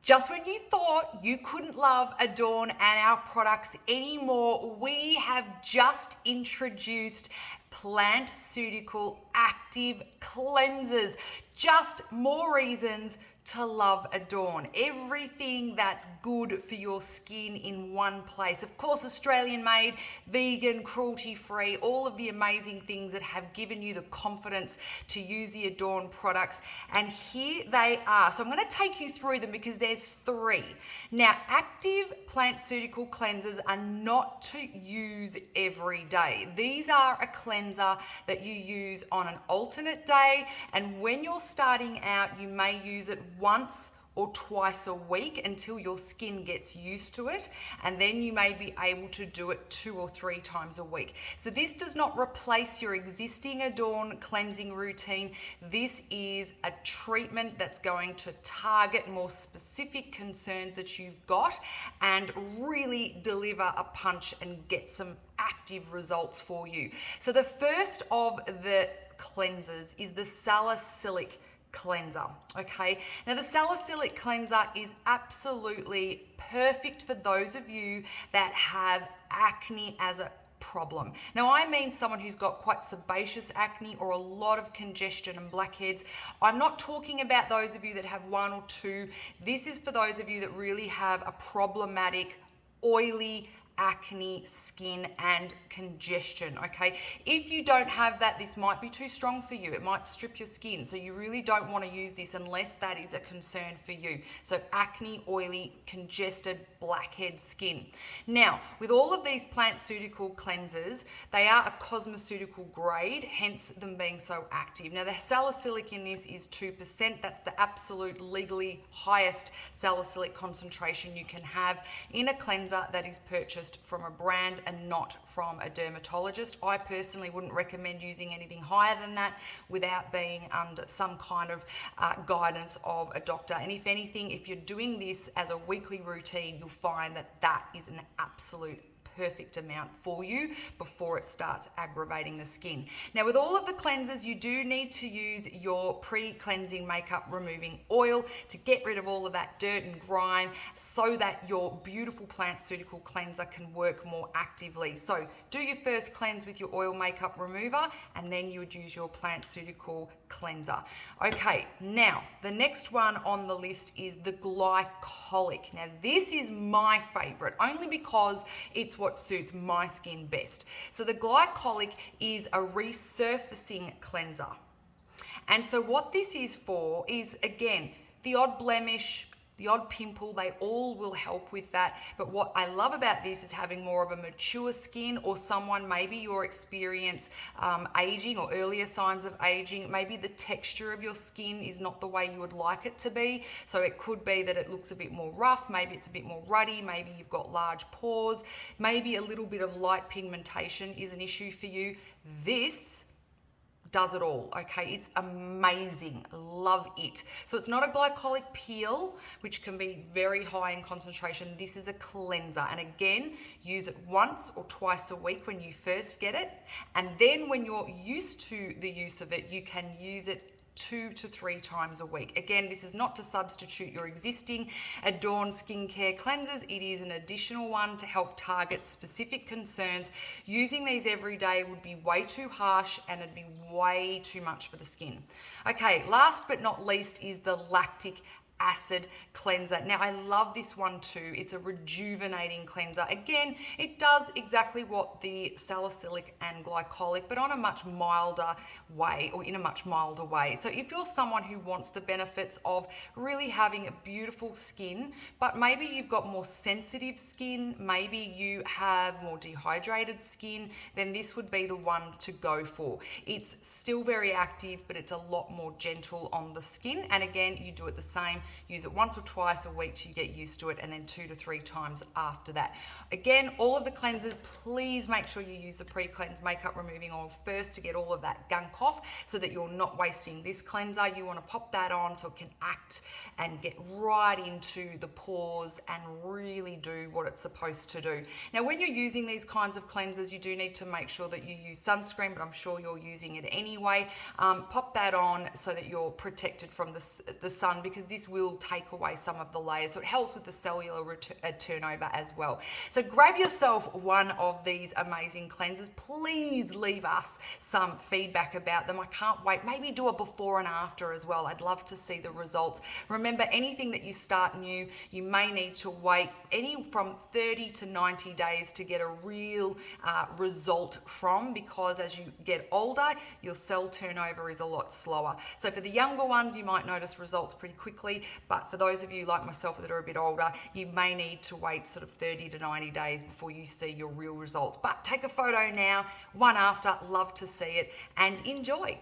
Just when you thought you couldn't love Adorn and our products anymore, we have just introduced Plant-Ceutical Active Cleansers. Just more reasons to love Adorn. Everything that's good for your skin in one place. Of course, Australian made, vegan, cruelty free, all of the amazing things that have given you the confidence to use the Adorn products. And here they are. So I'm going to take you through them because there's 3. Now, active Plant-Ceutical cleansers are not to use every day. These are a cleanser that you use on an alternate day, and when you're starting out, you may use it once or twice a week until your skin gets used to it, and then you may be able to do it 2 or 3 times a week. So this does not replace your existing Adorn cleansing routine. This is a treatment that's going to target more specific concerns that you've got and really deliver a punch and get some active results for you. So the first of the cleansers is the Salicylic cleanser. Okay, now the Salicylic cleanser is absolutely perfect for those of you that have acne as a problem. Now, I mean someone who's got quite sebaceous acne or a lot of congestion and blackheads. I'm not talking about those of you that have 1 or 2. This is for those of you that really have a problematic, oily acne, skin, and congestion. Okay, if you don't have that, this might be too strong for you. It might strip your skin, so you really don't want to use this unless that is a concern for you. So acne, oily, congested, blackhead skin. Now, with all of these Plant-Ceutical cleansers, they are a Cosmeceutical grade, hence them being so active. Now, the salicylic in this is 2%. That's the absolute legally highest salicylic concentration you can have in a cleanser that is purchased from a brand and not from a dermatologist. I personally wouldn't recommend using anything higher than that without being under some kind of guidance of a doctor. And if anything, if you're doing this as a weekly routine, you'll find that that is an absolute perfect amount for you before it starts aggravating the skin. Now, with all of the cleansers, you do need to use your pre-cleansing makeup removing oil to get rid of all of that dirt and grime so that your beautiful Plant-Ceutical cleanser can work more actively. So do your first cleanse with your oil makeup remover, and then you would use your Plant-Ceutical cleanser. Okay, now the next one on the list is the Glycolic. Now, this is my favorite only because it's what suits my skin best. So the Glycolic is a resurfacing cleanser. And so what this is for is, again, the odd blemish, the odd pimple, they all will help with that. But what I love about this is having more of a mature skin, or someone, maybe you're experiencing aging or earlier signs of aging. Maybe the texture of your skin is not the way you would like it to be. So it could be that it looks a bit more rough. Maybe it's a bit more ruddy. Maybe you've got large pores. Maybe a little bit of light pigmentation is an issue for you. This does it all. Okay, it's amazing. Love it. So it's not a glycolic peel, which can be very high in concentration. This is a cleanser, and again, use it once or twice a week when you first get it, and then when you're used to the use of it, you can use it 2 to 3 times a week. Again, this is not to substitute your existing Adorn skincare cleansers. It is an additional one to help target specific concerns. Using these every day would be way too harsh and it'd be way too much for the skin. Okay, last but not least is the Lactic acid cleanser. Now, I love this one too. It's a rejuvenating cleanser. Again, it does exactly what the salicylic and glycolic, but on a much milder way, or in a much milder way. So if you're someone who wants the benefits of really having a beautiful skin, but maybe you've got more sensitive skin, maybe you have more dehydrated skin, then this would be the one to go for. It's still very active, but it's a lot more gentle on the skin. And again, you do it the same. Use it once or twice a week till you get used to it, and then 2 to 3 times after that. Again, all of the cleansers, please make sure you use the pre-cleanse makeup removing oil first to get all of that gunk off so that you're not wasting this cleanser. You want to pop that on so it can act and get right into the pores and really do what it's supposed to do. Now, when you're using these kinds of cleansers, you do need to make sure that you use sunscreen, but I'm sure you're using it anyway. Pop that on so that you're protected from the sun, because this will take away some of the layers. So it helps with the cellular turnover as well. So grab yourself one of these amazing cleansers. Please leave us some feedback about them. I can't wait. Maybe do a before and after as well. I'd love to see the results. Remember, anything that you start new, you may need to wait from 30 to 90 days to get a real result from, because as you get older, your cell turnover is a lot slower. So for the younger ones, you might notice results pretty quickly, but for those of you like myself that are a bit older, you may need to wait sort of 30 to 90 days before you see your real results. But take a photo now, one after, love to see it, and enjoy.